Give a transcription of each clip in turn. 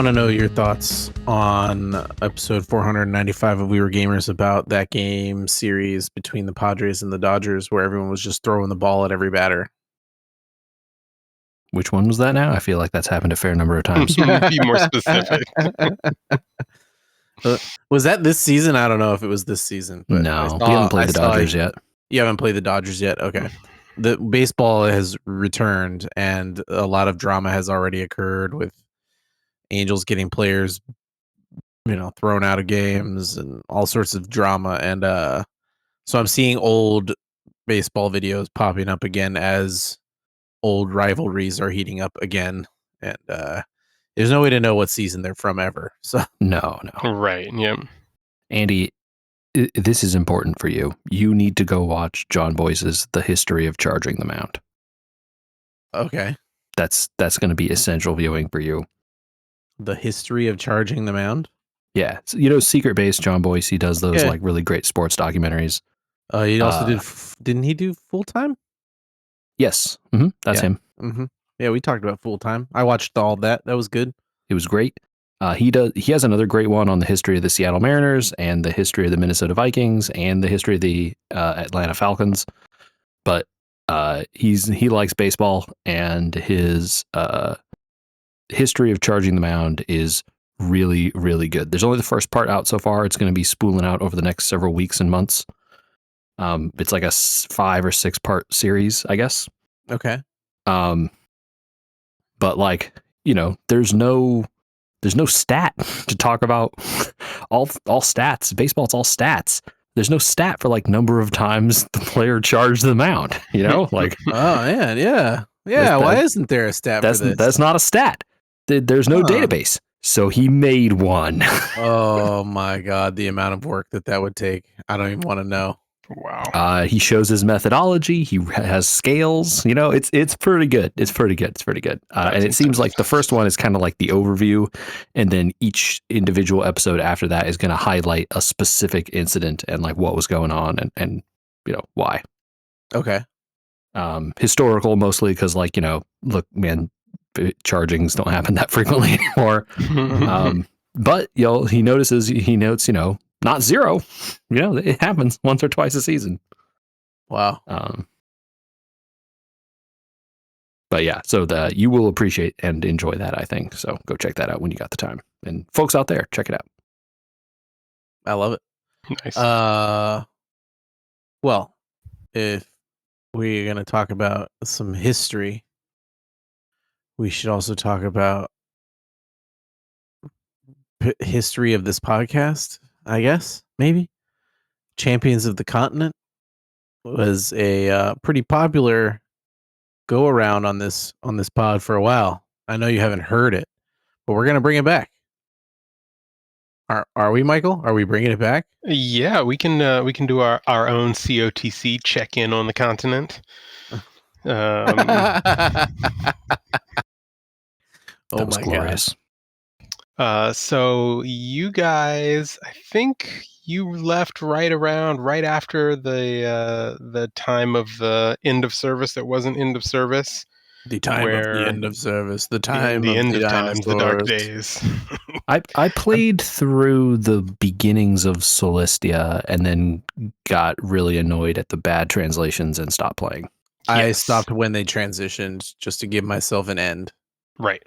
want to know your thoughts on episode 495 of We Were Gamers about that game series between the Padres and the Dodgers where everyone was just throwing the ball at every batter. Which one was that now? I feel like that's happened a fair number of times. Be more specific. Was that this season? I don't know if it was this season. But no, we haven't played the Dodgers yet. You haven't played the Dodgers yet? Okay. The baseball has returned and a lot of drama has already occurred with Angels getting players, thrown out of games and all sorts of drama. And so I'm seeing old baseball videos popping up again as old rivalries are heating up again. And there's no way to know what season they're from ever. So No. Right. Yeah. Andy, this is important for you. You need to go watch John Boyce's The History of Charging the Mound. Okay. That's going to be essential viewing for you. The History of Charging the Mound? Yeah. So, Secret Base, John Boyce, he does those like really great sports documentaries. He also didn't he do Full Time? Yes. That's him. Mm-hmm. Yeah, we talked about Full Time. I watched all that. That was good. It was great. He has another great one on the history of the Seattle Mariners and the history of the Minnesota Vikings and the history of the Atlanta Falcons. But he likes baseball, and his History of Charging the Mound is really, really good. There's only the first part out so far. It's going to be spooling out over the next several weeks and months. It's like a 5 or 6 part series, I guess. Okay. But there's no stat to talk about. all stats. Baseball, it's all stats. There's no stat for like number of times the player charged the mound. Oh man, yeah. Why isn't there a stat for this? That's not a stat. There's no database. So he made one. Oh my God, the amount of work that would take. I don't even want to know. Wow. He shows his methodology. He has scales. It's pretty good. It's pretty good. And it seems like the first one is kind of like the overview, and then each individual episode after that is going to highlight a specific incident and like what was going on and why. Okay. Historical mostly because look, man, chargings don't happen that frequently anymore. But he notes not zero. It happens once or twice a season. Wow. But yeah, so you will appreciate and enjoy that, I think. So go check that out when you got the time. And folks out there, check it out. I love it. Nice. Well, if we're going to talk about some history, we should also talk about history of this podcast, I guess, maybe. Champions of the Continent was a pretty popular go around on this pod for a while. I know you haven't heard it, but we're going to bring it back. Are we, Michael? Are we bringing it back? Yeah, we can do our own COTC check-in on the continent. Oh that was glorious. So you guys, I think you left right after the time of the end of service that wasn't end of service. The time of the end of service. The time the of end the of times, the dark days. I played through the beginnings of Celestia and then got really annoyed at the bad translations and stopped playing. I stopped when they transitioned just to give myself an end. Right.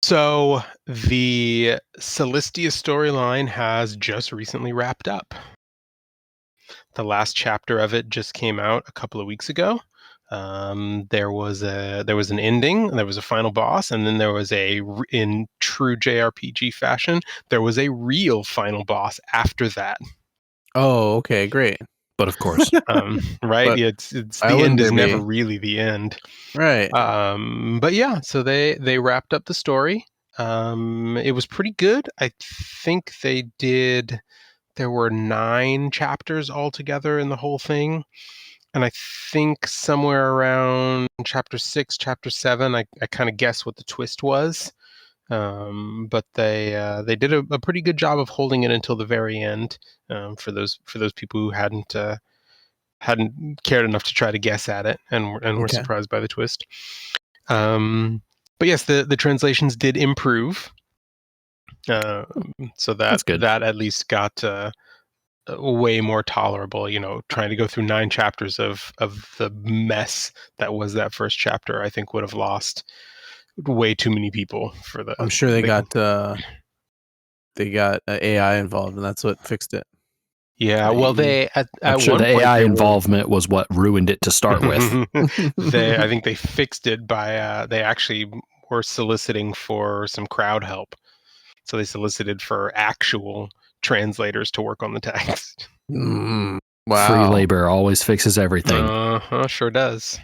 So the Celestia storyline has just recently wrapped up. The last chapter of it just came out a couple of weeks ago. There was an ending, there was a final boss, and then there was in true JRPG fashion, there was a real final boss after that. Oh, okay, great. But of course, right? But it's the end is never really the end, right? But yeah, so they wrapped up the story. It was pretty good. I think they did. There were 9 chapters altogether in the whole thing. And I think somewhere around chapter 6, chapter 7, I kind of guess what the twist was. But they did a pretty good job of holding it until the very end. For those people who hadn't cared enough to try to guess at it and were surprised by the twist. But yes, the translations did improve. So That's good. that at least got way more tolerable. Trying to go through 9 chapters of the mess that was that first chapter, I think would have lost way too many people for the. I'm sure they got AI involved, and that's what fixed it. Yeah, well, they I'm at sure one the point AI they were. involvement was what ruined it to start with. I think they fixed it by they actually were soliciting for some crowd help. So they solicited for actual translators to work on the text. Wow. Free labor always fixes everything. Sure does.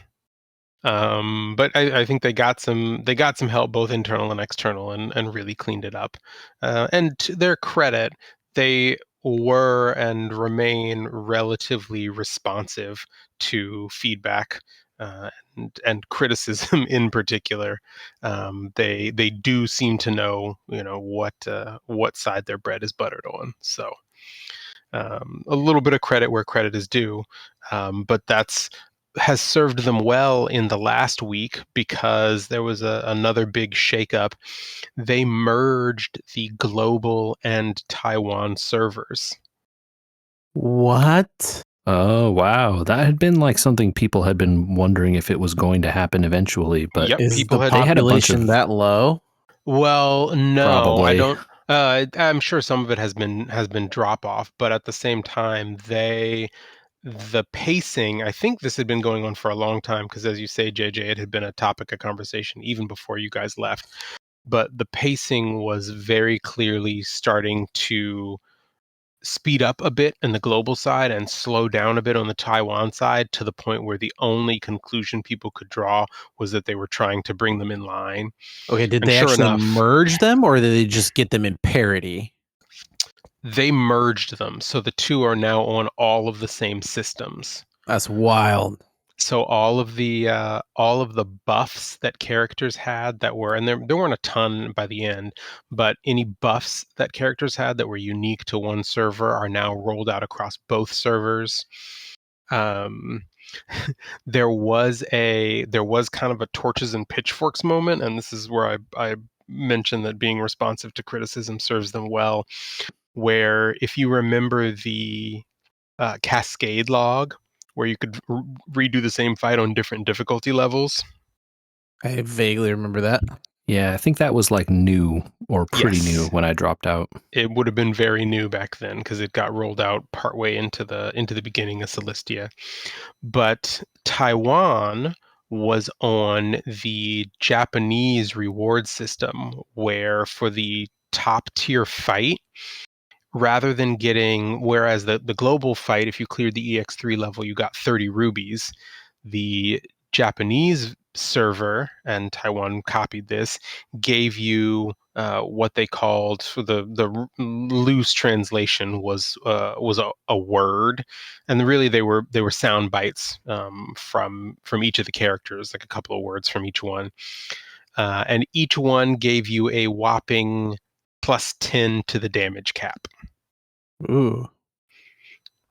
But I think they got some help, both internal and external, and really cleaned it up. And to their credit, they were and remain relatively responsive to feedback and criticism in particular. They do seem to know what side their bread is buttered on. So a little bit of credit where credit is due, but has served them well in the last week because there was another big shakeup. They merged the global and Taiwan servers. What? Oh, wow. That had been like something people had been wondering if it was going to happen eventually, but Yep, Is people the had. They had a bunch population of that low? Well, no, I Probably. don't. I'm sure some of it has been drop off, but at the same time, the pacing. I think this had been going on for a long time because, as you say, JJ, it had been a topic of conversation even before you guys left. But the pacing was very clearly starting to speed up a bit in the global side and slow down a bit on the Taiwan side, to the point where the only conclusion people could draw was that they were trying to bring them in line. Okay, did And they sure actually enough, merge them, or did they just get them in parity? they merged them. So the two are now on all of the same systems. That's wild. So all of the buffs that characters had that were, and there weren't a ton by the end, but any buffs that characters had that were unique to one server are now rolled out across both servers. Um, there was kind of a torches and pitchforks moment, and this is where I mentioned that being responsive to criticism serves them well. Where, if you remember the cascade log, where you could redo the same fight on different difficulty levels. I vaguely remember that. Yeah, I think that was like new or pretty Yes. new when I dropped out. It would have been very new back then because it got rolled out partway into the beginning of Celestia. But Taiwan was on the Japanese reward system, where for the top tier fight, rather than getting, whereas the global fight, if you cleared the EX3 level, you got 30 rubies. The Japanese server, and Taiwan copied this, gave you what they called, the loose translation was a word, and really they were sound bites from each of the characters, like a couple of words from each one, and each one gave you a whopping plus 10 to the damage cap. Ooh.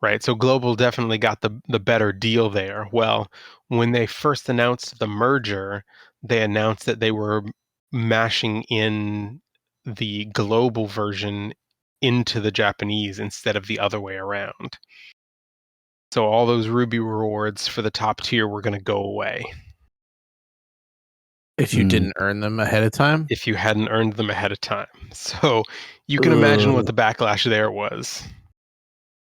Right. So Global definitely got the better deal there. Well, when they first announced the merger, they announced that they were mashing in the global version into the Japanese instead of the other way around. So all those ruby rewards for the top tier were going to go away If you didn't earn them ahead of time? if you hadn't earned them ahead of time. So you can imagine what the backlash there was.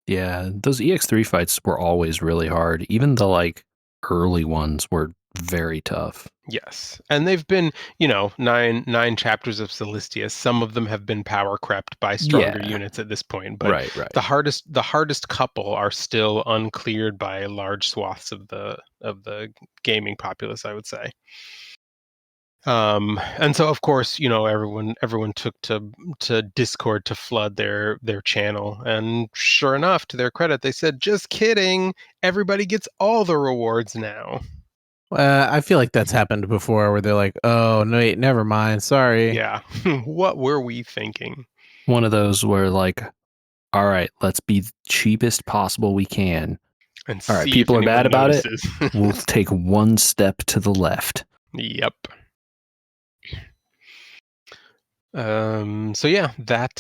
Yeah, those EX3 fights were always really hard. Even the like early ones were very tough. Yes, and they've been, nine chapters of Celestia. Some of them have been power crept by stronger Yeah. units at this point, but Right. the hardest couple are still uncleared by large swaths of the gaming populace, I would say. And so, of course, everyone took to Discord to flood their channel, and sure enough, to their credit, they said, "Just kidding, everybody gets all the rewards now." I feel like that's happened before, where they're like, "Oh, no, wait, never mind. Sorry." Yeah, what were we thinking? One of those where like, all right, let's be the cheapest possible we can. And All right, see people if are bad anyone about notices. it. We'll take one step to the left. Yep. So yeah, that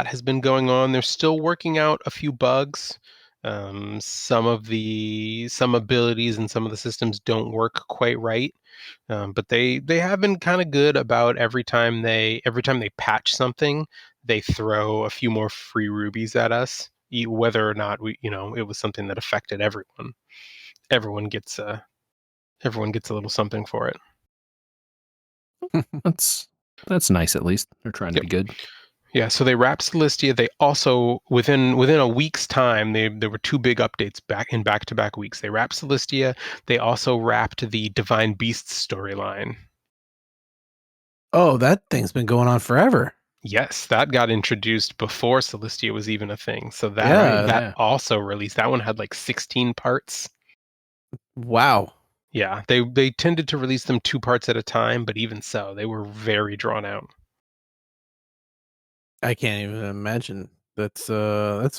has been going on. They're still working out a few bugs. Some abilities and some of the systems don't work quite right. But they have been kind of good about every time they patch something, they throw a few more free rubies at us, whether or not it was something that affected everyone. Everyone gets everyone gets a little something for it. That's nice. At least they're trying to Yep. be good. Yeah, so they wrapped Celestia. They also within a week's time, there were two big updates back-to-back weeks. They wrapped Celestia. They also wrapped the Divine Beasts storyline. Oh, that thing's been going on forever. Yes, that got introduced before Celestia was even a thing. So that Yeah. that Yeah. also released. That one had like 16 parts. Wow. Yeah, they tended to release them 2 parts at a time, but even so, they were very drawn out. I can't even imagine. That's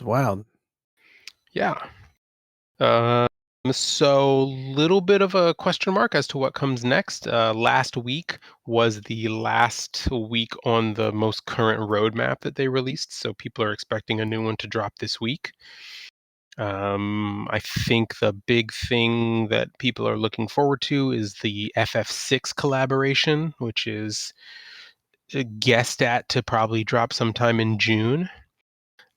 wild. Yeah. So little bit of a question mark as to what comes next. Last week was the last week on the most current roadmap that they released, so people are expecting a new one to drop this week. I think the big thing that people are looking forward to is the FF6 collaboration, which is guessed at to probably drop sometime in June.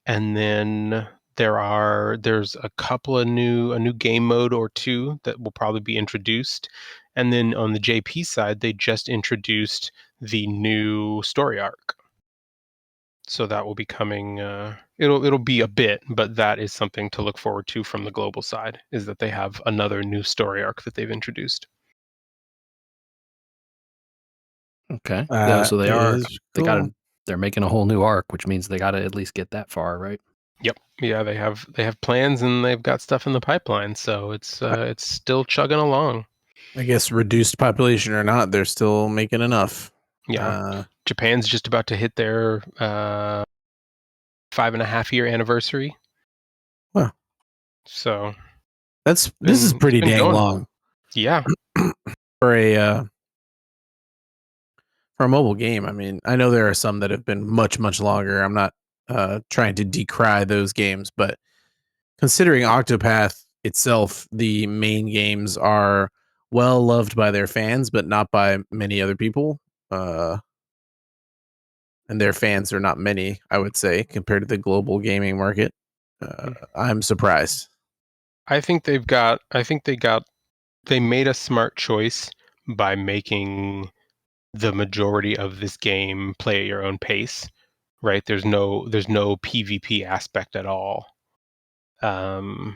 And then there's a couple of a new game mode or two that will probably be introduced. And then on the JP side, they just introduced the new story arc. So that will be coming. It'll be a bit, but that is something to look forward to from the global side. Is that they have another new story arc that they've introduced. Okay. Yeah, so Is cool. they're making a whole new arc, which means they got to at least get that far, right? Yep. Yeah, they have plans and they've got stuff in the pipeline. So it's still chugging along. I guess reduced population or not, they're still making enough. Yeah. Japan's just about to hit their 5.5-year anniversary. Well, So this is it's pretty been dang going long well. Yeah. for a mobile game. I mean, I know there are some that have been much longer. I'm not trying to decry those games, but considering Octopath itself, the main games are well loved by their fans, but not by many other people. And their fans are not many, I would say, compared to the global gaming market. I'm surprised. I think they made a smart choice by making the majority of this game play at your own pace, right? There's no PvP aspect at all. Although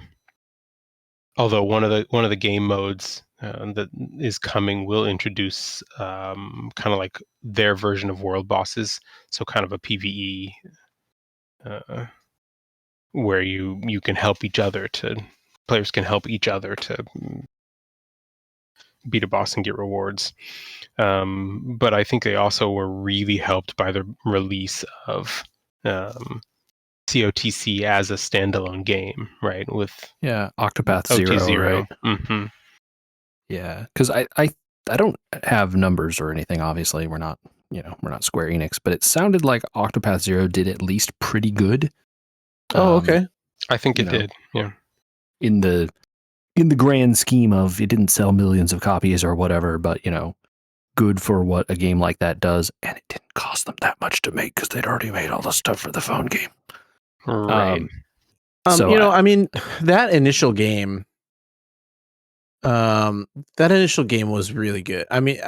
one of the game modes that is coming will introduce kind of like their version of world bosses, so kind of a PvE uh, where you can help each other to players can help each other to beat a boss and get rewards. But I think they also were really helped by the release of COTC as a standalone game, right? With Yeah, Octopath OT Zero, Zero. right? Yeah, because I don't have numbers or anything. Obviously, we're not Square Enix, but it sounded like Octopath Zero did at least pretty good. Oh, okay. I think you it know, did. Yeah. in the grand scheme of it didn't sell millions of copies or whatever, but good for what a game like that does, and it didn't cost them that much to make because they'd already made all the stuff for the phone game. Right. So I mean, that initial game, was really good. I mean,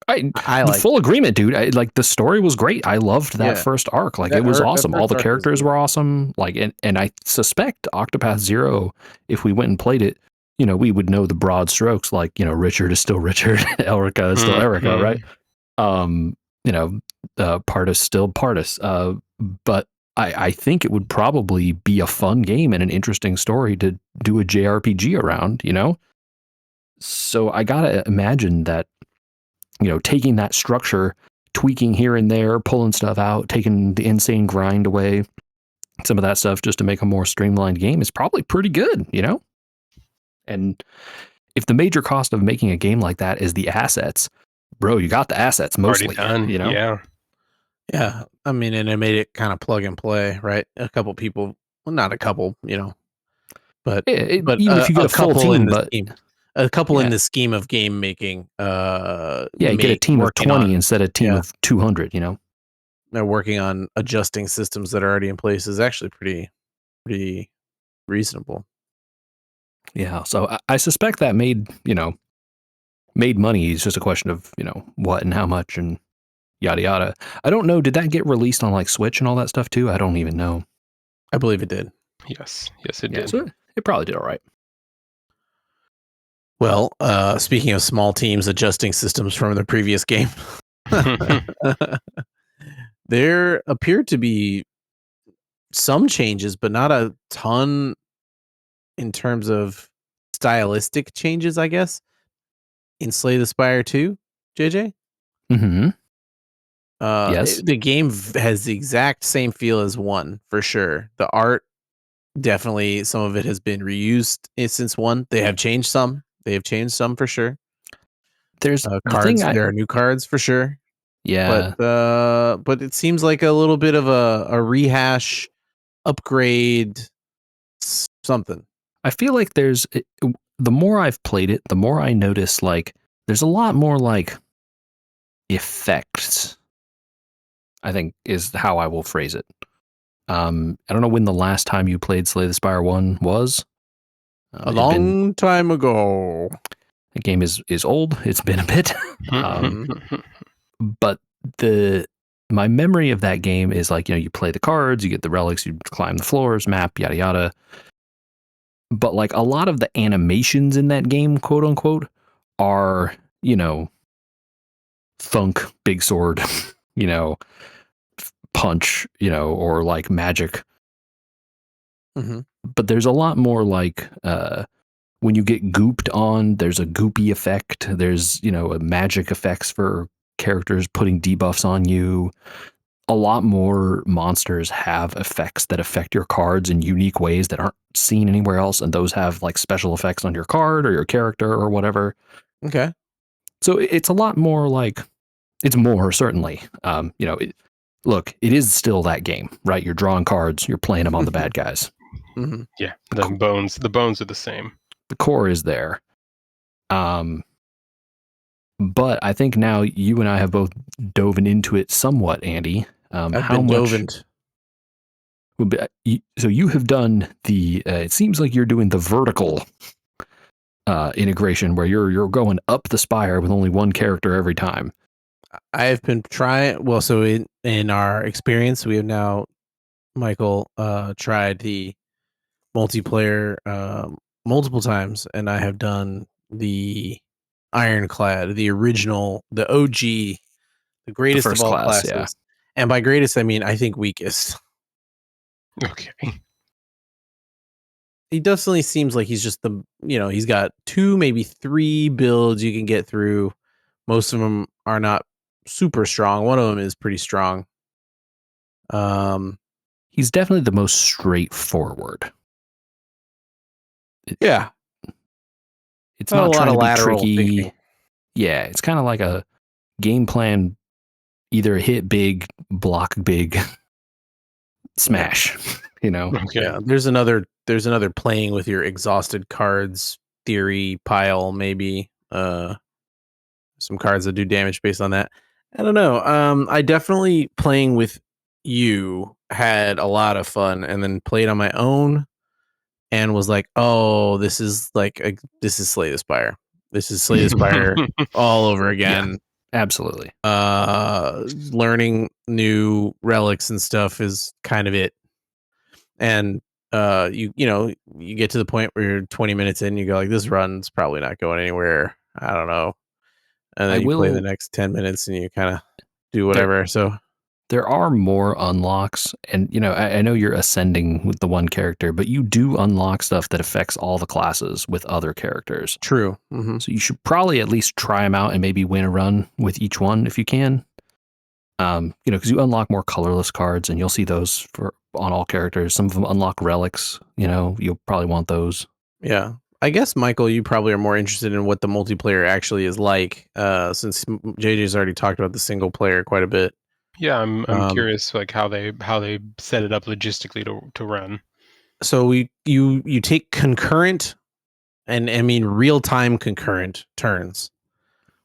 I the like full agreement, dude. Like the story was great. I loved that Yeah. first arc. Like That it was arc- that awesome. All first the arc was characters good. were awesome. Like and I suspect Octopath Zero, if we went and played it, we would know the broad strokes. Like Richard is still Richard, Erica is still Erica, right? Partis still Partis. But I think it would probably be a fun game and an interesting story to do a JRPG around. So I gotta imagine that taking that structure, tweaking here and there, pulling stuff out, taking the insane grind away, some of that stuff just to make a more streamlined game is probably pretty good, And if the major cost of making a game like that is the assets, bro, you got the assets mostly. Already done. You know, Yeah. I mean, and it made it kind of plug and play, right? A couple people, well, not a couple, but even if you get a full couple in team, the but scheme, a couple in Yeah. the scheme of game making. Yeah, you get a team of working 20 on, instead of a team of 200. You know, they're working on adjusting systems that are already in place is actually pretty reasonable. yeah. So I suspect that made money. It's just a question of what and how much and yada yada. I don't know. Did that get released on like Switch and all that stuff too? I don't even know. I believe it did. Yes, it Yeah, did. so it probably did all right. Well, speaking of small teams adjusting systems from the previous game, there appeared to be some changes, but not a ton in terms of stylistic changes, I guess, in Slay the Spire 2, JJ. Mm-hmm. Yes. The game has the exact same feel as 1, for sure. The art, definitely, some of it has been reused since 1. They have changed some. For sure. There's the cards. There are new cards for sure. Yeah. But it seems like a little bit of a rehash, upgrade, something. I feel like the more I've played it, the more I notice like there's a lot more like effects, I think is how I will phrase it. I don't know when the last time you played Slay the Spire 1 was. A long time ago. The game is old. It's been a bit. But my memory of that game is like, you play the cards, you get the relics, you climb the floors, map, yada yada. But like a lot of the animations in that game, quote unquote, are, thunk, big sword, punch, or like magic. Mm-hmm. But there's a lot more like when you get gooped on, there's a goopy effect. There's, a magic effects for characters putting debuffs on you. A lot more monsters have effects that affect your cards in unique ways that aren't seen anywhere else. And those have like special effects on your card or your character or whatever. Okay. So it's a lot more like, it's more certainly, look, it is still that game, right? You're drawing cards, you're playing them on the bad guys. Mm-hmm. Yeah. The bones are the same. The core is there. But I think now you and I have both dove into it somewhat, Andy. I've been dovent. So you have done the. It seems like you're doing the vertical integration, where you're going up the spire with only one character every time. I have been trying. Well, so in our experience, we have now, Michael, tried the multiplayer multiple times, and I have done the Ironclad, the original, the OG, the greatest of all classes. Yeah. And by greatest, I mean, I think weakest. Okay. He definitely seems like he's just he's got 2, maybe 3 builds you can get through. Most of them are not super strong. One of them is pretty strong. He's definitely the most straightforward. Yeah. It's not trying to be tricky. Thinking. Yeah, it's kind of like a game plan, either hit big, block big, smash, Okay. Yeah, there's another playing with your exhausted cards theory pile, maybe. Some cards that do damage based on that. I don't know. I definitely, playing with you, had a lot of fun, and then played on my own and was like, oh, this is Slay the Spire. This is Slay the Spire all over again. Yeah, absolutely. Learning new relics and stuff is kind of it. And you get to the point where you're 20 minutes in, you go like, this run's probably not going anywhere. I don't know. And then play the next 10 minutes and you kind of do whatever. So there are more unlocks, and I know you're ascending with the one character, but you do unlock stuff that affects all the classes with other characters. True. Mm-hmm. So you should probably at least try them out and maybe win a run with each one if you can. Because you unlock more colorless cards, and you'll see those on all characters. Some of them unlock relics. You'll probably want those. Yeah, I guess Michael, you probably are more interested in what the multiplayer actually is like, since JJ's already talked about the single player quite a bit. Yeah, I'm Um, curious like how they set it up logistically to run. So you take concurrent, and I mean real time concurrent turns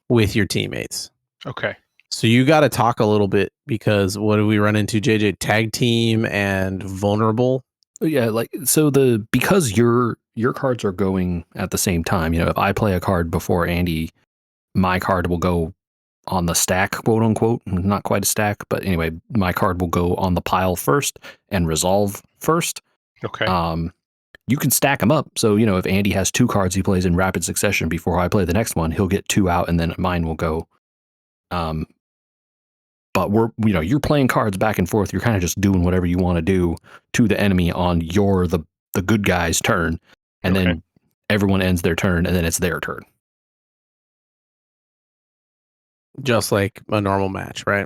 with your teammates. Okay. So you got to talk a little bit, because what do we run into, JJ? Tag team and vulnerable. Yeah, like so because your cards are going at the same time. If I play a card before Andy, my card will go on the stack, quote unquote. Not quite a stack, but anyway, my card will go on the pile first and resolve first. Okay. You can stack them up. So, if Andy has 2 cards he plays in rapid succession before I play the next one, he'll get 2 out and then mine will go. But you're playing cards back and forth. You're kind of just doing whatever you want to do to the enemy on the good guy's turn. And Okay. then everyone ends their turn and then it's their turn. Just like a normal match, right?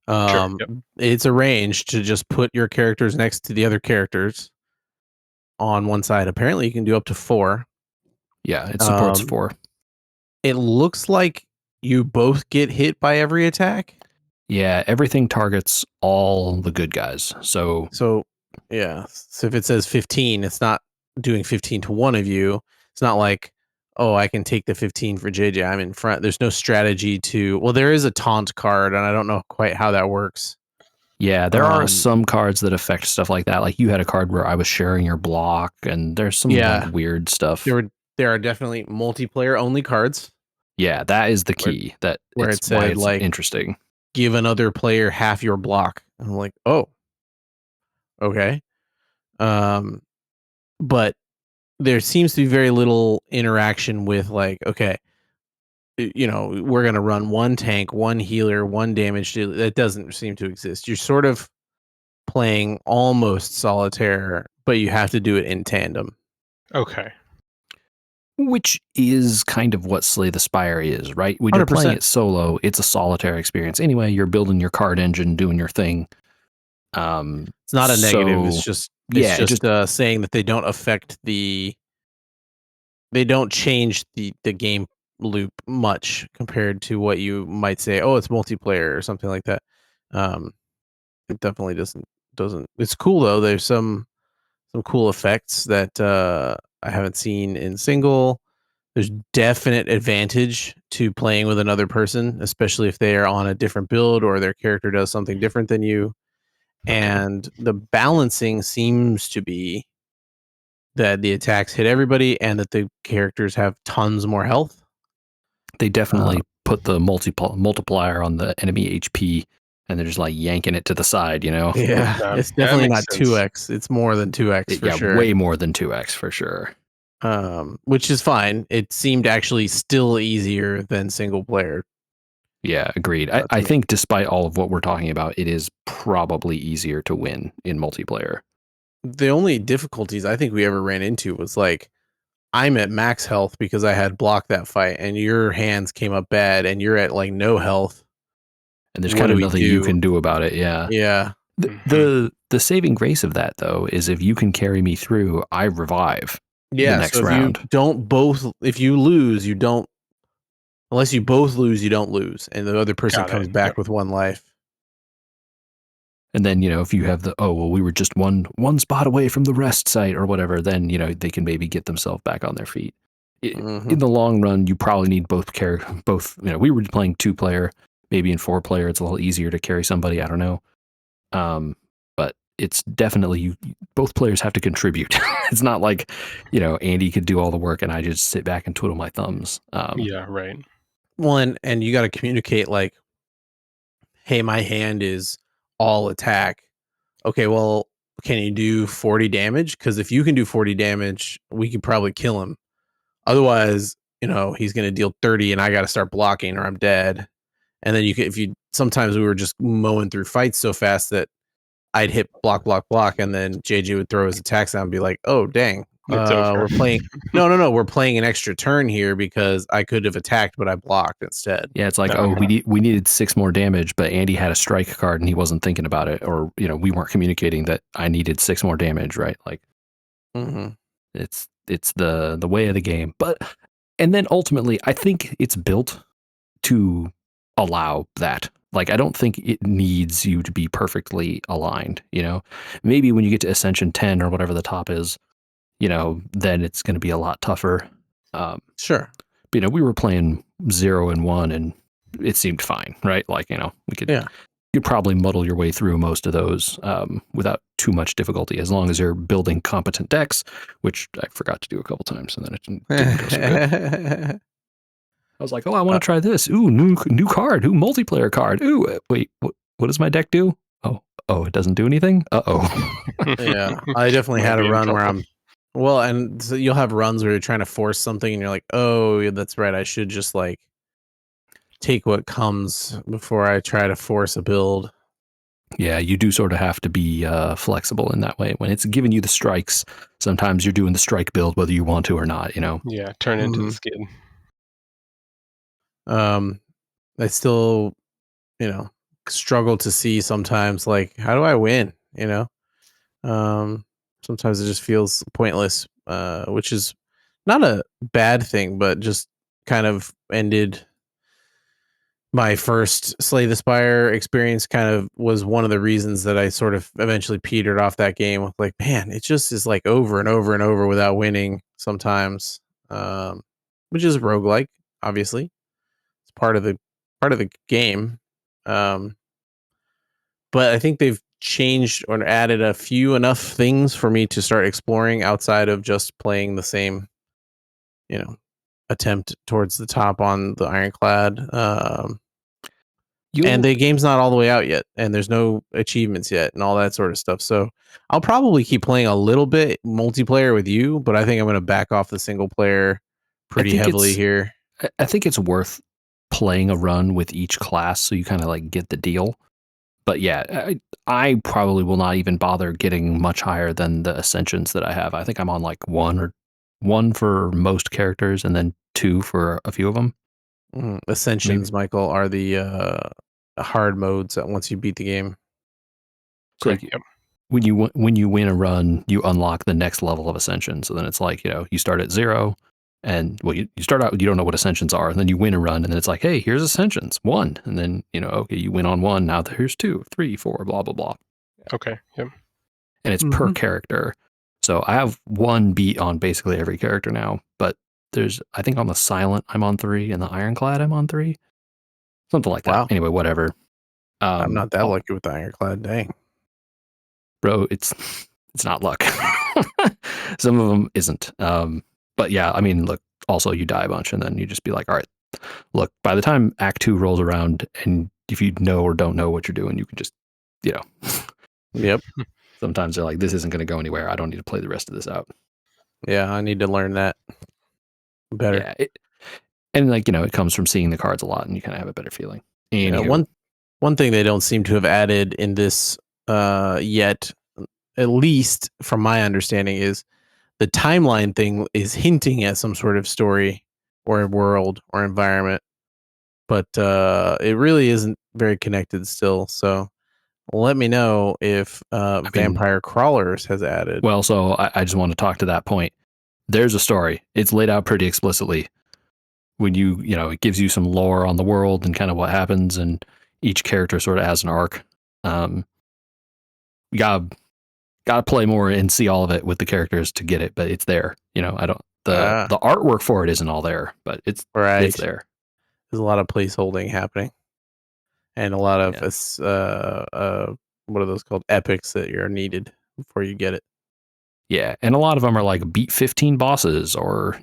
Sure. Yep. It's arranged to just put your characters next to the other characters on one side. Apparently you can do up to 4. Yeah, it supports 4. It looks like you both get hit by every attack. Yeah, everything targets all the good guys. So yeah. So if it says 15, it's not doing 15 to one of you. It's not like, oh, I can take the 15 for JJ. I'm in front. There's no strategy to. Well, there is a taunt card, and I don't know quite how that works. Yeah, there are some cards that affect stuff like that. Like you had a card where I was sharing your block, and there's some like weird stuff. There are definitely multiplayer only cards. Yeah, that is the key. Where it said, it's like, interesting. Give another player half your block. I'm like, oh, okay. But there seems to be very little interaction with, like, okay, we're going to run one tank, one healer, one damage dealer. That doesn't seem to exist. You're sort of playing almost solitaire, but you have to do it in tandem. Okay. Which is kind of what Slay the Spire is, right? When you're 100%. playing it solo, it's a solitaire experience. Anyway, you're building your card engine, doing your thing. It's not a negative. It's just saying that they don't affect they don't change the game loop much compared to what you might say. Oh, it's multiplayer or something like that. It definitely doesn't. It's cool though. There's some cool effects that I haven't seen in single. There's definite advantage to playing with another person, especially if they are on a different build or their character does something different than you. And the balancing seems to be that the attacks hit everybody and that the characters have tons more health. They definitely put the multiplier on the enemy HP, and they're just like yanking it to the side, Yeah, it's definitely not 2x. It's more than 2x for sure. Way more than 2x for sure. Which is fine. It seemed actually still easier than single player. Yeah, agreed. I think despite all of what we're talking about, it is probably easier to win in multiplayer. The only difficulties I think we ever ran into was, like, I'm at max health because I had blocked that fight, and your hands came up bad, and you're at, like, no health. And there's kind of nothing you can do about it, yeah. Yeah. The saving grace of that, though, is if you can carry me through, I revive the next round. If you lose, you don't. Unless you both lose, you don't lose, and the other person comes back with 1 life. And then, if you have we were just one spot away from the rest site or whatever, then, they can maybe get themselves back on their feet. In the long run, you probably need both, we were playing 2-player, maybe in 4-player, it's a little easier to carry somebody, I don't know. But it's definitely, both players have to contribute. It's not like, Andy could do all the work and I just sit back and twiddle my thumbs. Yeah, right. Well, and you got to communicate, like, hey, my hand is all attack. Okay, well, can you do 40 damage? Because if you can do 40 damage, we could probably kill him. Otherwise, he's going to deal 30 and I got to start blocking or I'm dead. And then sometimes we were just mowing through fights so fast that I'd hit block, and then JJ would throw his attacks out and be like, oh, dang. We're playing. No. We're playing an extra turn here because I could have attacked, but I blocked instead. Yeah, it's like, we needed 6 more damage, but Andy had a strike card and he wasn't thinking about it, or we weren't communicating that I needed 6 more damage, right? Like, it's it's the way of the game. And then ultimately, I think it's built to allow that. Like, I don't think it needs you to be perfectly aligned, Maybe when you get to Ascension 10 or whatever the top is, then it's going to be a lot tougher. Sure. But, we were playing 0 and 1 and it seemed fine, right? Like, we could, you'd probably muddle your way through most of those without too much difficulty, as long as you're building competent decks, which I forgot to do a couple times, and then it didn't go so good. I was like, oh, I want to try this. Ooh, new card. Ooh, multiplayer card. Ooh, wait, what does my deck do? Oh, it doesn't do anything? Uh-oh. Yeah, I definitely had a run where and so you'll have runs where you're trying to force something and you're like, oh, yeah, that's right. I should just like take what comes before I try to force a build. Yeah, you do sort of have to be flexible in that way. When it's giving you the strikes, sometimes you're doing the strike build whether you want to or not, Yeah, turn into the skid. I still, struggle to see sometimes, like, how do I win? Sometimes it just feels pointless, which is not a bad thing, but just kind of ended my first Slay the Spire experience. Kind of was one of the reasons that I sort of eventually petered off that game with, like, man, it just is like over and over and over without winning sometimes, which is roguelike, obviously. It's part of the game. But I think they've changed or added a few enough things for me to start exploring outside of just playing the same, attempt towards the top on the Ironclad. And the game's not all the way out yet, and there's no achievements yet and all that sort of stuff. So I'll probably keep playing a little bit multiplayer with you, but I think I'm going to back off the single player pretty heavily here. I think it's worth playing a run with each class so you kind of like get the deal. But yeah, I probably will not even bother getting much higher than the Ascensions that I have. I think I'm on like one for most characters and then 2 for a few of them. Ascensions, maybe. Michael, are the hard modes that once you beat the game. So like, when you win a run, you unlock the next level of Ascension. So then it's like, you start at 0 and you start out, you don't know what Ascensions are, and then you win a run and then it's like, hey, here's Ascensions 1. And then, okay, you win on 1. Now here's 2, 3, 4, blah, blah, blah. Okay. Yep. And it's per character. So I have 1 beat on basically every character now, but I think on the Silent, I'm on 3, and the Ironclad, I'm on 3. Something like that. Wow. Anyway, whatever. I'm not that lucky with the Ironclad. Dang. Bro, it's not luck. Some of them isn't. But yeah, I mean, look, also you die a bunch and then you just be like, all right, look, by the time Act 2 rolls around and if you know or don't know what you're doing, you can just, Yep. Sometimes they're like, this isn't going to go anywhere. I don't need to play the rest of this out. Yeah, I need to learn that better. Yeah, and like, it comes from seeing the cards a lot and you kind of have a better feeling. Yeah, one thing they don't seem to have added in this yet, at least from my understanding, is the timeline thing is hinting at some sort of story or world or environment, but it really isn't very connected still. So let me know if Vampire Crawlers has added. Well, so I just want to talk to that point. There's a story. It's laid out pretty explicitly. When it gives you some lore on the world and kind of what happens, and each character sort of has an arc. You gotta play more and see all of it with the characters to get it, but it's there. The artwork for it isn't all there, but it's there. There's a lot of placeholding happening, and a lot of what are those called? Epics that are needed before you get it. Yeah, and a lot of them are like beat 15 bosses, or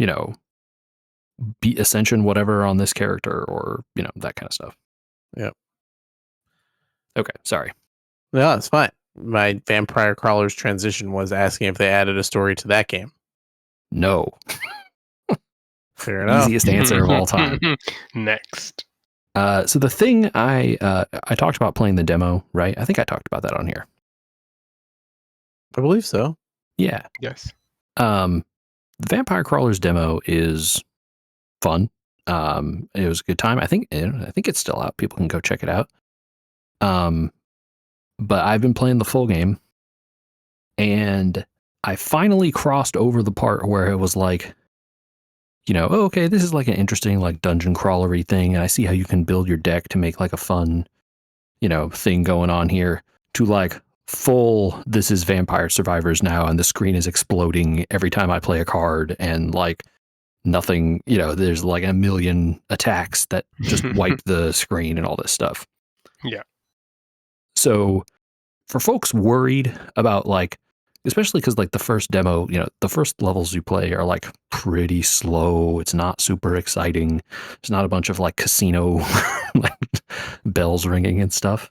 beat Ascension whatever on this character, or that kind of stuff. Yep. Okay, sorry. No, it's fine. My Vampire Crawlers transition was asking if they added a story to that game. No. Fair enough. Easiest answer of all time. Next. So the thing I talked about playing the demo, right? I think I talked about that on here. I believe so. Yeah. Yes. The Vampire Crawlers demo is fun. It was a good time. I think it's still out. People can go check it out. But I've been playing the full game, and I finally crossed over the part where it was like, oh, okay, this is like an interesting like dungeon crawlery thing, and I see how you can build your deck to make like a fun, thing going on here, to like full, this is Vampire Survivors now, and the screen is exploding every time I play a card, and like nothing, there's like a million attacks that just wipe the screen and all this stuff. Yeah. So for folks worried about like, especially because like the first demo, the first levels you play are like pretty slow. It's not super exciting. It's not a bunch of like casino like bells ringing and stuff.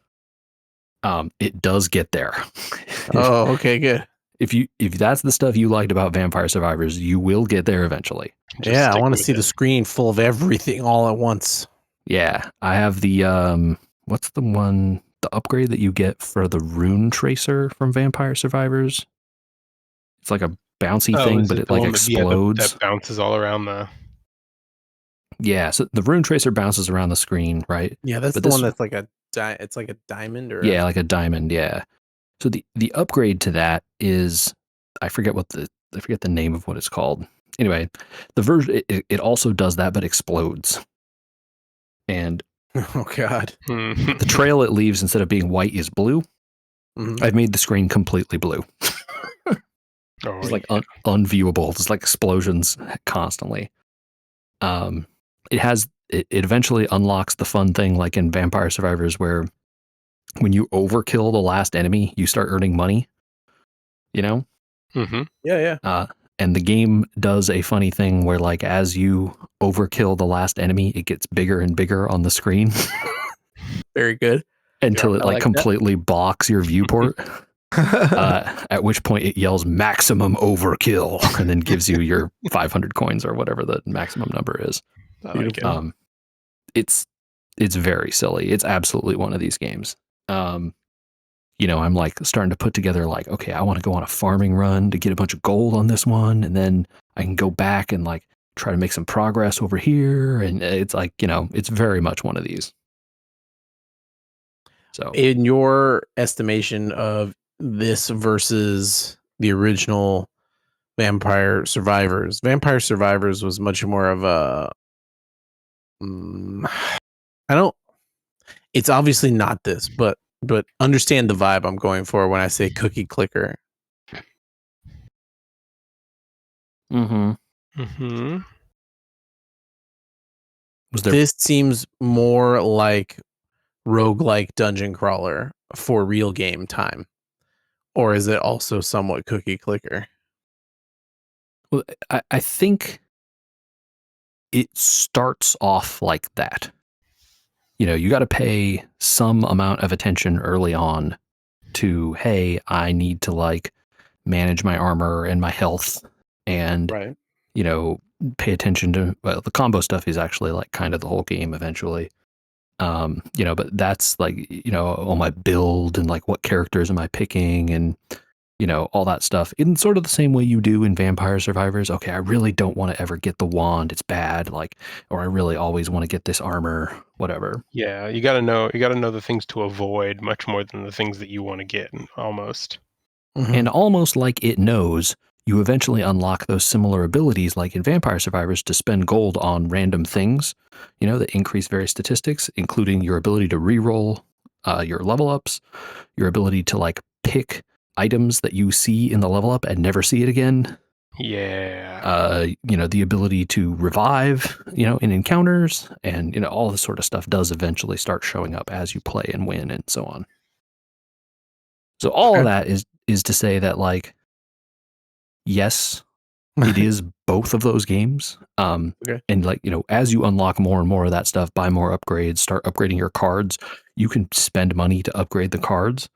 It does get there. Oh, okay, good. If that's the stuff you liked about Vampire Survivors, you will get there eventually. I want to see the screen full of everything all at once. Yeah, I have the what's the upgrade that you get for the Rune Tracer from Vampire Survivors? It's like a bouncy thing, but it like explodes. That bounces all around the. Yeah, so the Rune Tracer bounces around the screen, right? Yeah, that's the one that's like it's like a diamond or like a diamond. Yeah. So the upgrade to that is, I forget the name of what it's called. Anyway, the version it also does that, but explodes. And oh god, the trail it leaves instead of being white is blue. Mm-hmm. I've made the screen completely blue. It's like unviewable. It's like explosions constantly. It eventually unlocks the fun thing like in Vampire Survivors where when you overkill the last enemy, you start earning money. Mm-hmm. Yeah. And the game does a funny thing where like as you overkill the last enemy, it gets bigger and bigger on the screen. Very good. Until it like completely blocks your viewport. At which point it yells maximum overkill and then gives you your 500 coins or whatever the maximum number is. I like it. It's very silly. It's absolutely one of these games. I'm like starting to put together like, okay, I want to go on a farming run to get a bunch of gold on this one, and then I can go back and like try to make some progress over here. And it's like, it's very much one of these. So in your estimation of this versus the original Vampire Survivors was much more of a it's obviously not this, but understand the vibe I'm going for when I say cookie clicker. This seems more like roguelike dungeon crawler for real game time, or is it also somewhat cookie clicker? Well, I think it starts off like that. You got to pay some amount of attention early on to, hey, I need to like manage my armor and my health and, right. Pay attention to, well, the combo stuff is actually like kind of the whole game eventually. But that's like, all my build and like what characters am I picking and, all that stuff in sort of the same way you do in Vampire Survivors. Okay, I really don't want to ever get the wand. It's bad. Like, or I really always want to get this armor, whatever. Yeah. You got to know the things to avoid much more than the things that you want to get almost. Mm-hmm. And almost like it knows, you eventually unlock those similar abilities like in Vampire Survivors to spend gold on random things, that increase various statistics, including your ability to reroll your level ups, your ability to like pick items that you see in the level up and never see it again. Yeah. The ability to revive, in encounters, and, all this sort of stuff does eventually start showing up as you play and win and so on. So all of that is to say that like, yes, it is both of those games. And like, as you unlock more and more of that stuff, buy more upgrades, start upgrading your cards, you can spend money to upgrade the cards.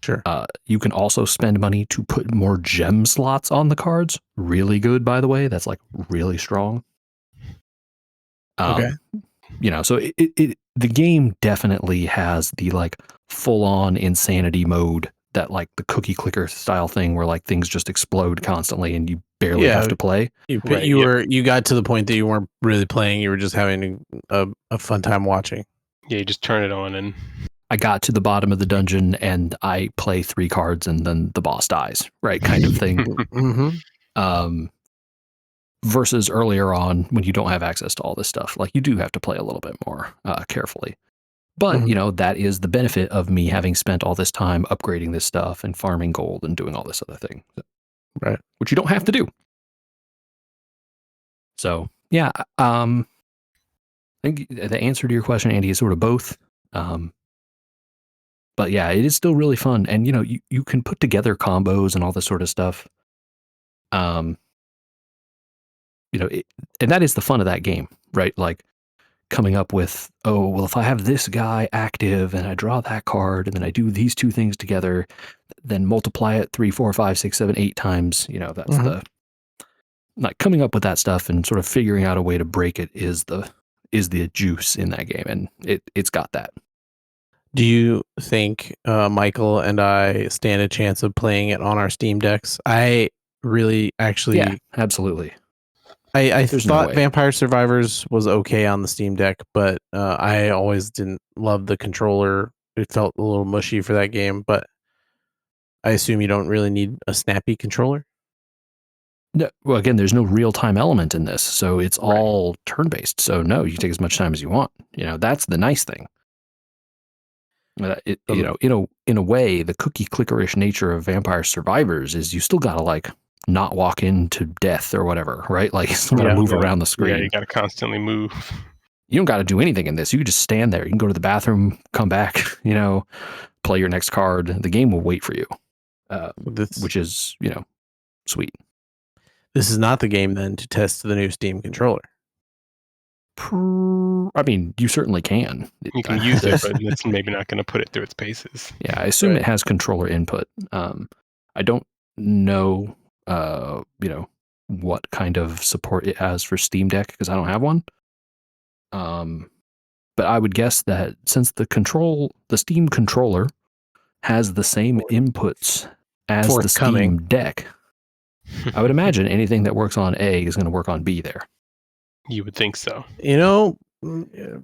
Sure. You can also spend money to put more gem slots on the cards. Really good, by the way. That's like really strong. So the game definitely has the like full on insanity mode that like the cookie clicker style thing where like things just explode constantly and you barely have to play. You got to the point that you weren't really playing. You were just having a fun time watching. Yeah, you just turn it on and I got to the bottom of the dungeon and I play 3 cards and then the boss dies, right? Kind of thing. Mm-hmm. Versus earlier on when you don't have access to all this stuff, like you do have to play a little bit more carefully. But, you know, that is the benefit of me having spent all this time upgrading this stuff and farming gold and doing all this other thing. Right. Which you don't have to do. So, yeah. I think the answer to your question, Andy, is sort of both. But yeah, it is still really fun. And, you know, you can put together combos and all this sort of stuff. You know, and that is the fun of that game, right? Like, coming up with, oh, well, if I have this guy active and I draw that card and then I do these 2 things together, then multiply it 3, 4, 5, 6, 7, 8 times, you know, that's the, like coming up with that stuff and sort of figuring out a way to break it is the juice in that game. And it's got that. Do you think Michael and I stand a chance of playing it on our Steam decks? I really actually... Yeah, absolutely. I thought Vampire Survivors was okay on the Steam Deck, but I always didn't love the controller. It felt a little mushy for that game, but I assume you don't really need a snappy controller? No, well, again, there's no real-time element in this, so it's all turn-based. So no, you can take as much time as you want. You know, that's the nice thing. You know, in a way, the cookie clickerish nature of Vampire Survivors is you still gotta like not walk into death or whatever, right? Like you still gotta move around the screen. Yeah, you gotta constantly move. You don't gotta do anything in this. You can just stand there. You can go to the bathroom, come back, you know, play your next card. The game will wait for you, which is, you know, sweet. This is not the game then to test the new Steam controller. I mean, you certainly can. You can use it, but it's maybe not going to put it through its paces. Yeah, I assume it has controller input. I don't know, you know, what kind of support it has for Steam Deck because I don't have one. But I would guess that since the Steam controller has the same inputs as the Steam Deck, I would imagine anything that works on A is going to work on B there. You would think so. You know, you're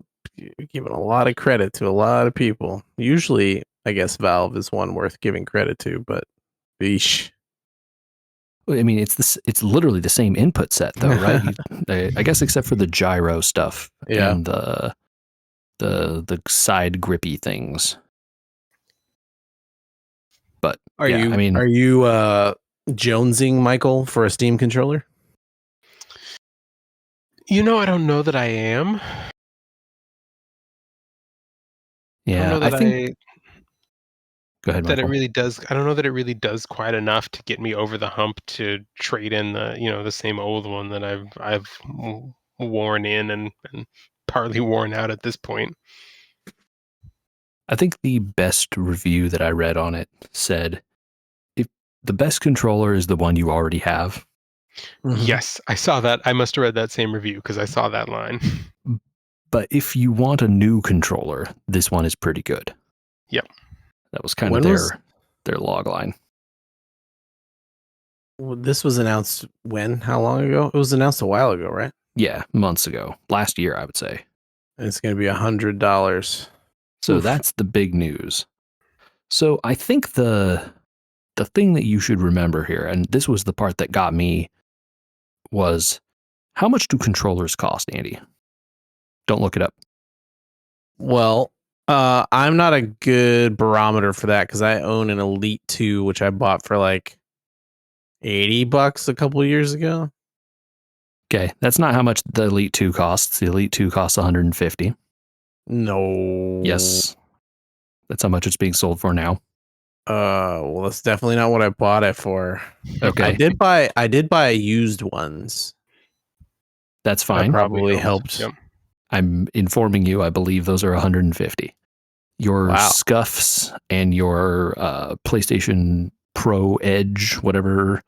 giving a lot of credit to a lot of people. Usually, I guess Valve is one worth giving credit to, but eesh. I mean, it's literally the same input set, though, right? I guess except for the gyro stuff and the side grippy things. But are you jonesing, Michael, for a Steam controller? You know, I don't know that I am. Yeah, I think. Go ahead, that Michael. it really does. I don't know that it really does quite enough to get me over the hump to trade in the same old one that I've worn in and partly worn out at this point. I think the best review that I read on it said, if the best controller is the one you already have. Mm-hmm. Yes, I saw that. I must have read that same review because I saw that line. But if you want a new controller, this one is pretty good. Yep. That was kind of their log line. Well, this was announced when? How long ago? It was announced a while ago, right? Yeah, months ago. Last year, I would say. And it's going to be $100. So that's the big news. So I think the thing that you should remember here, and this was the part that got me, was how much do controllers cost, Andy? Don't look it up. Well, I'm not a good barometer for that because I own an Elite 2, which I bought for like $80 a couple of years ago. Okay, that's not how much the Elite 2 costs. The Elite 2 costs $150. No. Yes. That's how much it's being sold for now. Well, that's definitely not what I bought it for. Okay. I did buy used ones. That's fine. That probably helped. Yep. I'm informing you, I believe those are $150. Your scuffs and your PlayStation Pro Edge, whatever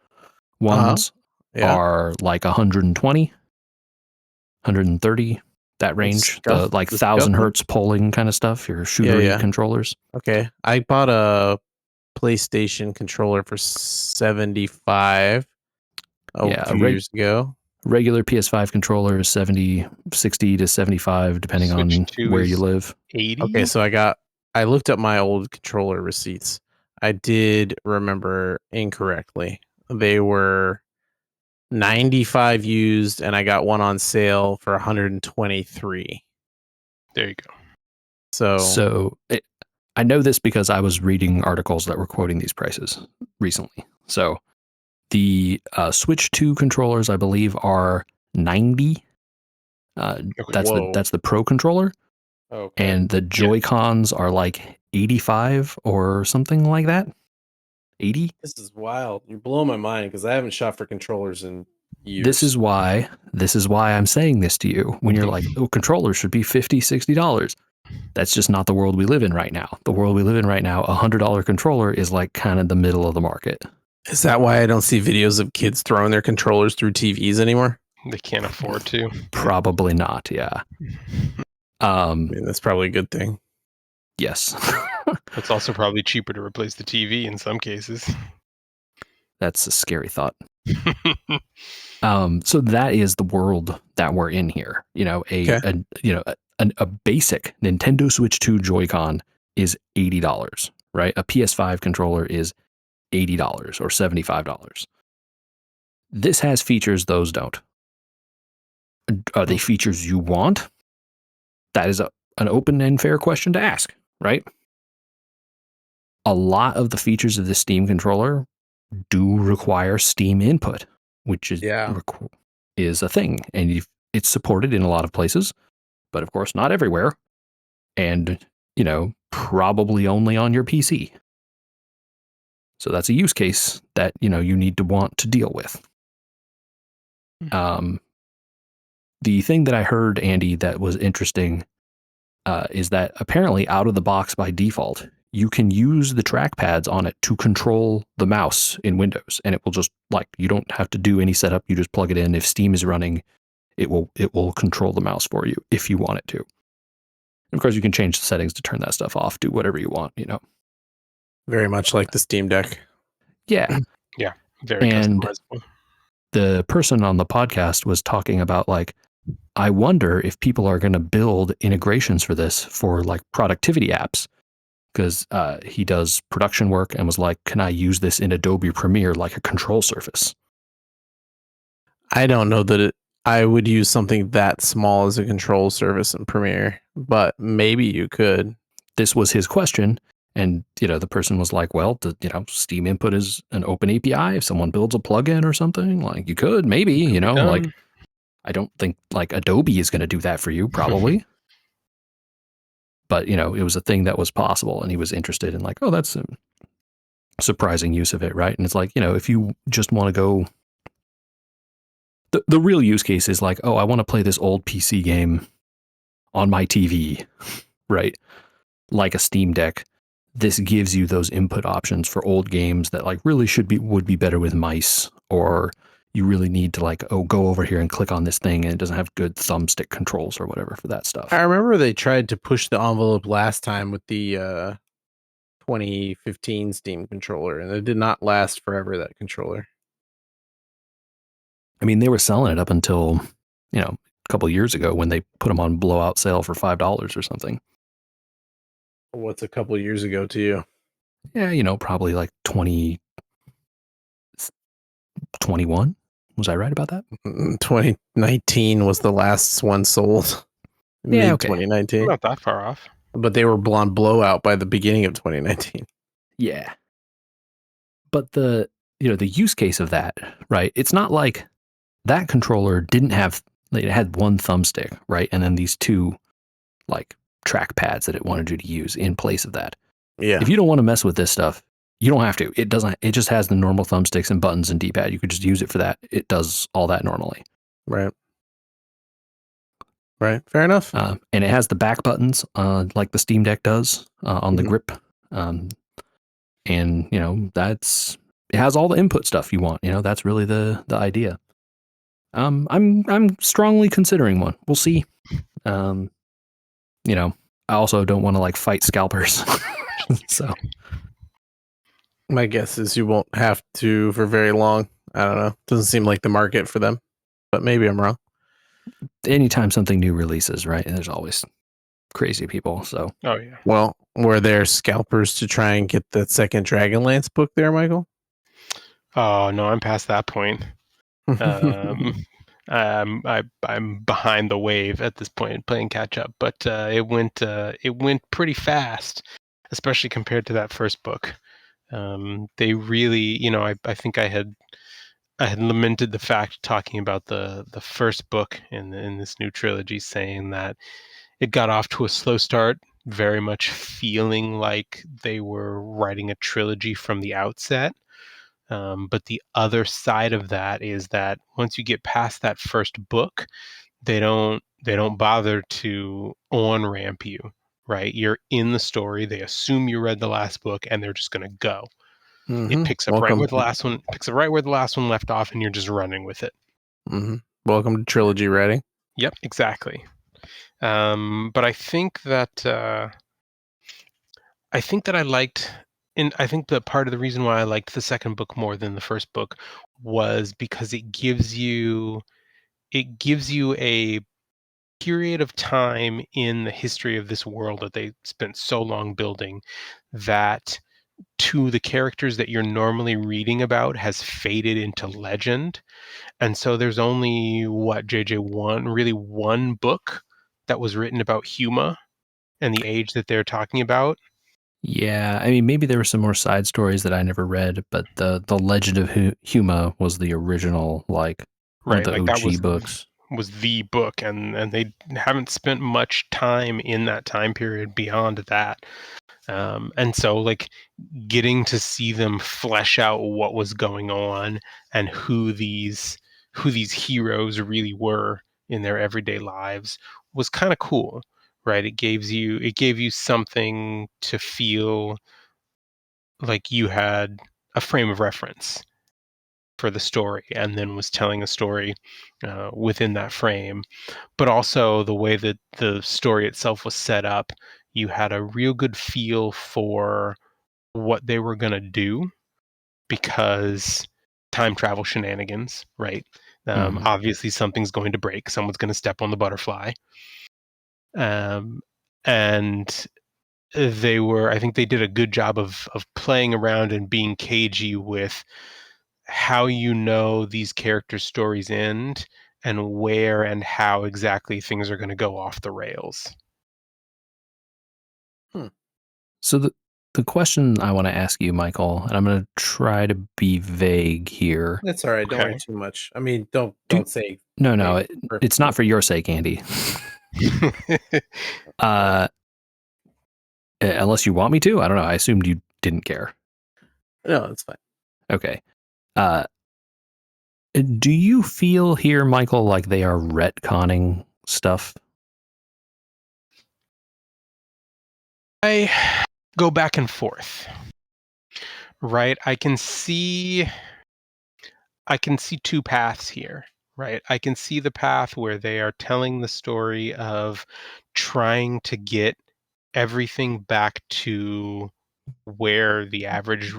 ones, are like 120, 130, that range. The 1,000 hertz polling kind of stuff, your shooter controllers. Okay. I bought a PlayStation controller for $75 a few years ago. Regular PS5 controller is 60 to 75, depending on where you live. 80. Okay, so I got I looked up my old controller receipts. I did remember incorrectly. They were 95 used, and I got one on sale for 123. There you go. So I know this because I was reading articles that were quoting these prices recently. So the Switch 2 controllers, I believe, are 90. That's the Pro controller, and the Joy-Cons are like 85 or something like that. 80. This is wild. You're blowing my mind because I haven't shot for controllers in years. This is why I'm saying this to you when you're like, oh, controllers should be $50, $60. That's just not the world we live in right now. The world we live in right now, $100 controller is like kind of the middle of the market. Is that why I don't see videos of kids throwing their controllers through TVs anymore? They can't afford to. Probably not. Yeah. I mean, that's probably a good thing. Yes. It's also probably cheaper to replace the TV in some cases. That's a scary thought. So that is the world that we're in here. You know, a basic Nintendo Switch 2 Joy-Con is $80, right? A PS5 controller is $80 or $75. This has features those don't. Are they features you want? That is an open and fair question to ask, right? A lot of the features of the Steam controller do require Steam input, which is a thing, and it's supported in a lot of places, but of course not everywhere, and probably only on your PC. So that's a use case that you need to want to deal with. The thing that I heard, Andy, that was interesting is that apparently out of the box by default, you can use the trackpads on it to control the mouse in Windows, and it will just you don't have to do any setup. You just plug it in. If Steam is running, it will control the mouse for you if you want it to. And of course, you can change the settings to turn that stuff off. Do whatever you want. Very much like the Steam Deck. Yeah. Yeah. Very customizable. The person on the podcast was talking about I wonder if people are going to build integrations for this for productivity apps, because he does production work and was like, can I use this in Adobe Premiere like a control surface? I don't know that I would use something that small as a control surface in Premiere, but maybe you could. This was his question. And, the person was like, well, Steam input is an open API. If someone builds a plugin or something, you could, maybe, I don't think Adobe is going to do that for you, probably. But, it was a thing that was possible, and he was interested in oh, that's a surprising use of it, right? And it's if you just want to go, the real use case is oh, I want to play this old PC game on my TV, right? Like a Steam Deck. This gives you those input options for old games that really would be better with mice, or you really need to go over here and click on this thing and it doesn't have good thumbstick controls or whatever for that stuff. I remember they tried to push the envelope last time with the 2015 Steam controller, and it did not last forever, that controller. I mean, they were selling it up until, a couple of years ago when they put them on blowout sale for $5 or something. What's a couple of years ago to you? Yeah, probably 2021. Was I right about that? 2019 was the last one sold. Yeah, okay. 2019. Not that far off. But they were on blowout by the beginning of 2019. Yeah. But the use case of that, right? It's not like that controller didn't have, it had one thumbstick, right? And then these two track pads that it wanted you to use in place of that. Yeah. If you don't want to mess with this stuff, you don't have to. It just has the normal thumbsticks and buttons and D-pad. You could just use it for that. It does all that normally. Right. Fair enough. And it has the back buttons, like the Steam Deck does on the grip. And it has all the input stuff you want. That's really the idea. I'm strongly considering one. We'll see. I also don't want to fight scalpers. So my guess is you won't have to for very long. I don't know. Doesn't seem like the market for them, but maybe I'm wrong. Anytime something new releases, right? And there's always crazy people. So, oh yeah. Well, Were there scalpers to try and get the second Dragonlance book there, Michael? Oh no, I'm past that point. Um, I'm behind the wave at this point, playing catch up. But it went pretty fast, especially compared to that first book. They really, I think I had lamented the fact talking about the first book in this new trilogy, saying that it got off to a slow start, very much feeling like they were writing a trilogy from the outset. But the other side of that is that once you get past that first book, they don't bother to on ramp you, right? You're in the story. They assume you read the last book, and they're just going to go. It picks up right Welcome. where the last one left off, and you're just running with it. Welcome to trilogy writing. Yep, exactly. But I think that I liked, and I think that part of the reason why I liked the second book more than the first book was because it gives you a period of time in the history of this world that they spent so long building that to the characters that you're normally reading about has faded into legend. And so there's only one book that was written about Huma and the age that they're talking about. Yeah, I mean, maybe there were some more side stories that I never read, but the Legend of Huma was the original, like one of Right, the like that OG books. was the book, and they haven't spent much time in that time period beyond that. And so like getting to see them flesh out what was going on and who these heroes really were in their everyday lives was kind of cool, right? It gave you something to feel like you had a frame of reference for the story, and then was telling a story within that frame. But also the way that the story itself was set up, you had a real good feel for what they were going to do, because time travel shenanigans, right? Mhm. Obviously, something's going to break. Someone's going to step on the butterfly. And I think they did a good job of playing around and being cagey with how these characters' stories end and where and how exactly things are going to go off the rails. So the question I want to ask you, Michael, and I'm going to try to be vague here. That's all right. Don't worry Okay. too much. I mean, don't Do- say No, vague it's not for your sake, Andy. uh, unless you want me to. I don't know. I assumed you didn't care. No, it's fine. Okay. Uh, do you feel here, Michael, like they are retconning stuff? I go back and forth, right? I can see two paths here, right? I can see the path where they are telling the story of trying to get everything back to where the average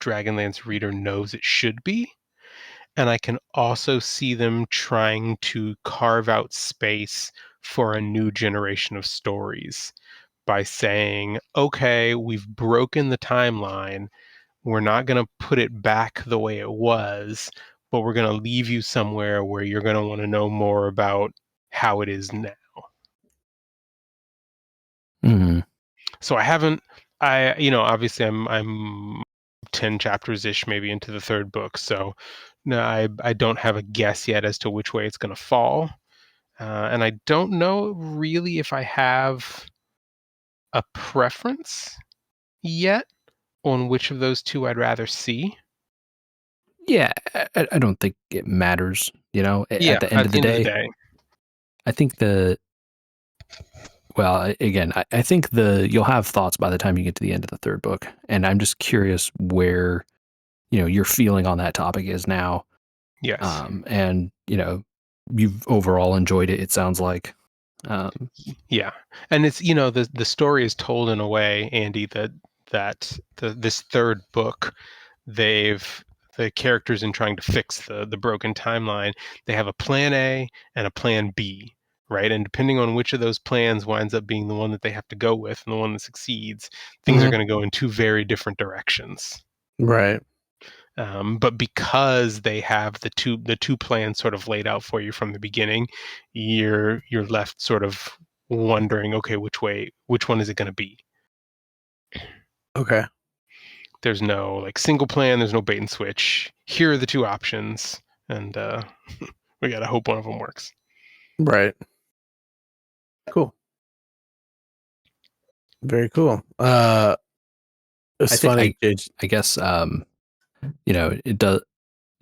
Dragonlance reader knows it should be. And I can also see them trying to carve out space for a new generation of stories by saying, okay, we've broken the timeline. We're not going to put it back the way it was, but we're going to leave you somewhere where you're going to want to know more about how it is now. Mm-hmm. So obviously I'm 10 chapters ish maybe into the third book. So no, I don't have a guess yet as to which way it's going to fall. And I don't know really if I have a preference yet on which of those two I'd rather see. Yeah, I don't think it matters. Yeah, At the end at of the the end of the day, day. I think again, I think you'll have thoughts by the time you get to the end of the third book, and I'm just curious where your feeling on that topic is now. Yes. And you've overall enjoyed it. It sounds like. Yeah. And it's the story is told in a way, Andy, that this third book, they've the characters in trying to fix the broken timeline, they have a plan A and a plan B, right? And depending on which of those plans winds up being the one that they have to go with and the one that succeeds, things are going to go in two very different directions. Right. But because they have the two plans sort of laid out for you from the beginning, you're left sort of wondering, okay, which one is it going to be? Okay. There's no like single plan. There's no bait and switch. Here are the two options, and we gotta hope one of them works. Right. Cool. Very cool. It's funny. I guess it does.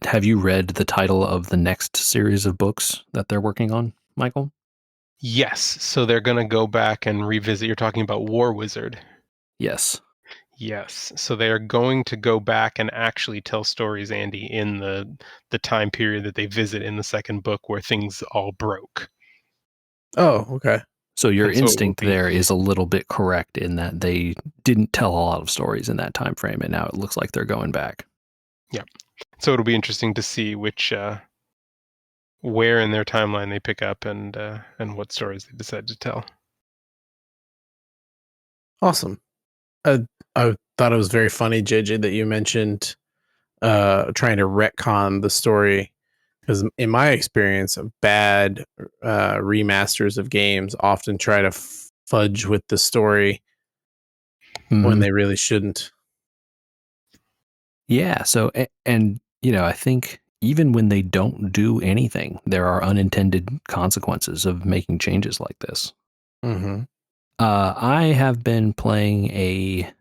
Have you read the title of the next series of books that they're working on, Michael? Yes. So they're gonna go back and revisit. You're talking about War Wizard. Yes. Yes. So they are going to go back and actually tell stories, Andy, in the time period that they visit in the second book where things all broke. Oh, okay. So your And so it will instinct be- there is a little bit correct in that they didn't tell a lot of stories in that time frame, and now it looks like they're going back. So it'll be interesting to see which where in their timeline they pick up and what stories they decide to tell. Awesome. I thought it was very funny, JJ, that you mentioned trying to retcon the story, because in my experience, bad remasters of games often try to fudge with the story when they really shouldn't. Yeah. So, and I think even when they don't do anything, there are unintended consequences of making changes like this. Mm-hmm. I have been playing a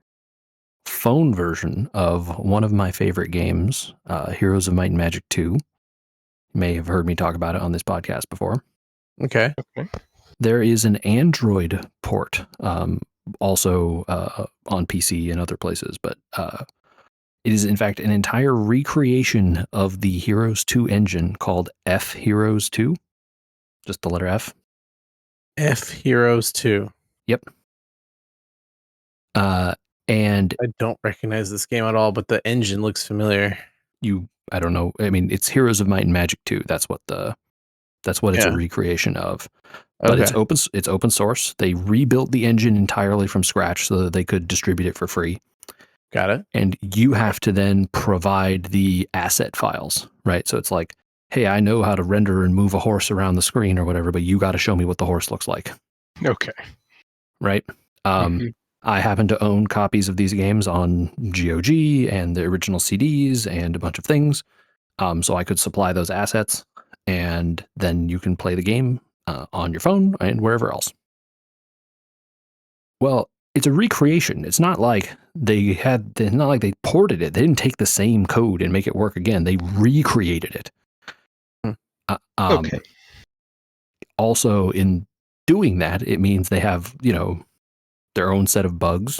phone version of one of my favorite games, Heroes of Might and Magic 2. You may have heard me talk about it on this podcast before. Okay. There is an Android port, also on PC and other places, but it is in fact an entire recreation of the Heroes 2 engine called F Heroes 2. Just the letter F. F Heroes 2. Yep. And I don't recognize this game at all, but the engine looks familiar. I don't know. I mean, it's Heroes of Might and Magic 2. That's what it's a recreation of. But it's open source. They rebuilt the engine entirely from scratch so that they could distribute it for free. Got it. And you have to then provide the asset files, right? So it's like, hey, I know how to render and move a horse around the screen or whatever, but you got to show me what the horse looks like. Okay. Right? I happen to own copies of these games on GOG and the original CDs and a bunch of things. So I could supply those assets, and then you can play the game on your phone and wherever else. Well, it's a recreation. It's not like they ported it. They didn't take the same code and make it work again. They recreated it. Okay. Also, in doing that, it means they have, their own set of bugs,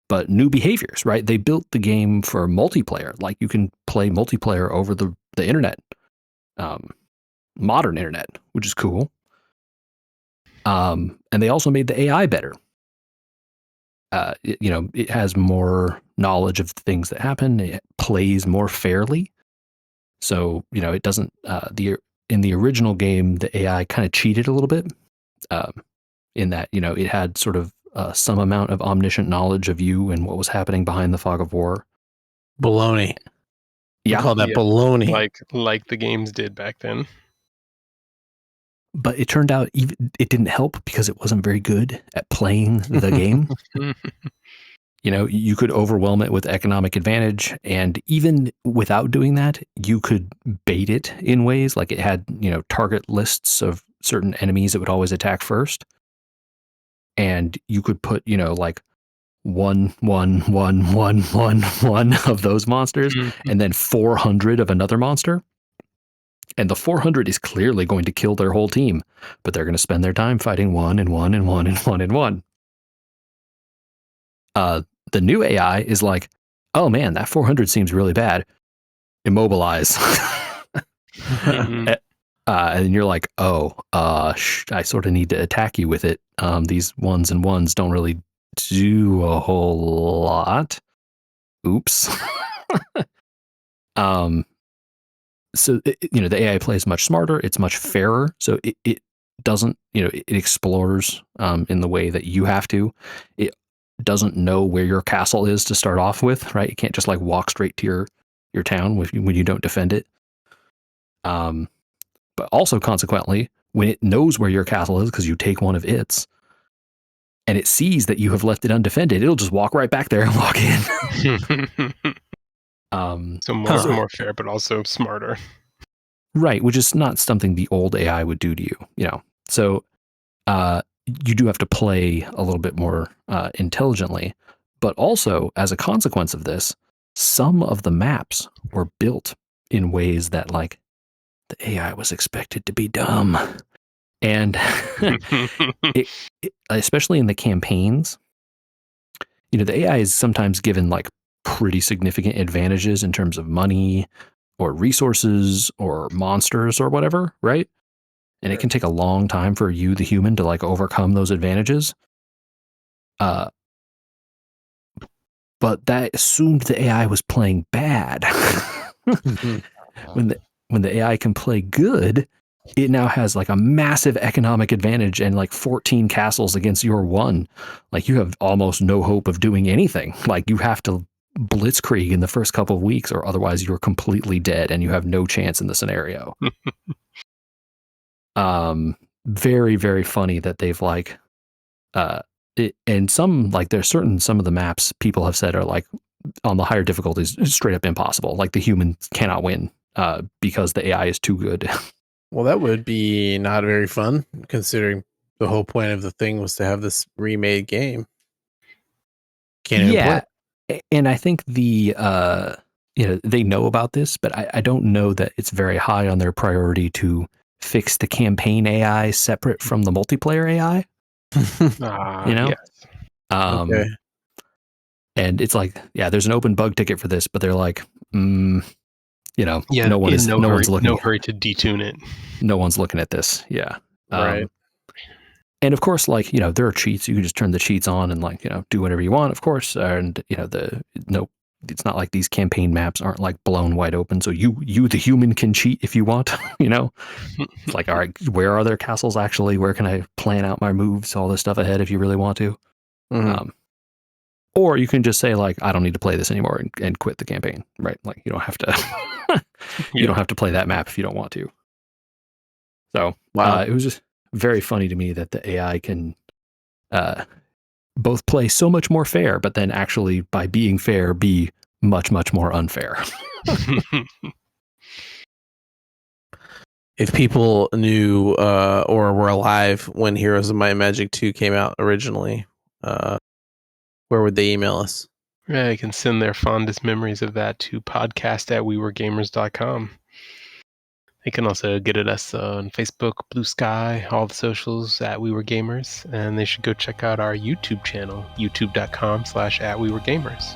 but new behaviors, right? They built the game for multiplayer. Like you can play multiplayer over the internet, modern internet, which is cool. And they also made the AI better. It has more knowledge of the things that happen. It plays more fairly. So, it doesn't, in the original game, the AI kind of cheated a little bit, in that, it had sort of some amount of omniscient knowledge of you and what was happening behind the fog of war. Baloney. Yeah. I call that baloney. Like the games did back then. But it turned out it didn't help because it wasn't very good at playing the game. You could overwhelm it with economic advantage. And even without doing that, you could bait it in ways like it had, target lists of certain enemies it would always attack first. And you could put, like 1, 1, 1, 1, 1, 1 of those monsters, and then 400 of another monster. And the 400 is clearly going to kill their whole team, but they're going to spend their time fighting 1 and 1 and 1 and 1 and 1. The new AI is like, oh man, that 400 seems really bad. Immobilize. And you're like, I sort of need to attack you with it. These 1s and 1s don't really do a whole lot. Oops. So, the AI plays much smarter. It's much fairer. So doesn't, it explores in the way that you have to. It doesn't know where your castle is to start off with, right? You can't just like walk straight to your town when you don't defend it. But also consequently, when it knows where your castle is because you take one of its, and it sees that you have left it undefended, it'll just walk right back there and walk in. So more fair, but also smarter. Right, which is not something the old AI would do to you, So you do have to play a little bit more intelligently. But also, as a consequence of this, some of the maps were built in ways that, like, the AI was expected to be dumb. And especially in the campaigns, the AI is sometimes given like pretty significant advantages in terms of money or resources or monsters or whatever, right? And it can take a long time for you, the human, to like overcome those advantages. But that assumed the AI was playing bad. When the AI can play good, it now has like a massive economic advantage and like 14 castles against your one. Like you have almost no hope of doing anything. Like you have to blitzkrieg in the first couple of weeks or otherwise you're completely dead and you have no chance in the scenario. Very, very funny that they've like, and some, like there's some of the maps people have said are like on the higher difficulties, straight up impossible. Like the human cannot win because the AI is too good. Well, that would be not very fun, considering the whole point of the thing was to have this remade game. Can't even play. And I think they know about this, but I don't know that it's very high on their priority to fix the campaign AI separate from the multiplayer AI. Yes. Okay. And it's like, there's an open bug ticket for this, but they're like, no one's looking. No hurry to detune it. No one's looking at this. Yeah. Right. And of course, like, there are cheats. You can just turn the cheats on and like, do whatever you want, of course. And, it's not like these campaign maps aren't like blown wide open. So you, the human, can cheat if you want, It's like, all right, where are their castles actually? Where can I plan out my moves, all this stuff ahead if you really want to? Mm-hmm. Or you can just say like, I don't need to play this anymore and quit the campaign, right? Like you don't have to, you don't have to play that map if you don't want to. So it was just very funny to me that the AI can both play so much more fair, but then actually by being fair, be much, much more unfair. If people knew or were alive when Heroes of Might and Magic 2 came out originally, where would they email us? Yeah, you can send their fondest memories of that to podcast@weweregamers.com. They can also get at us on Facebook, Blue Sky, all the socials @WeWereGamers, and they should go check out our YouTube channel, youtube.com/@WeWereGamers.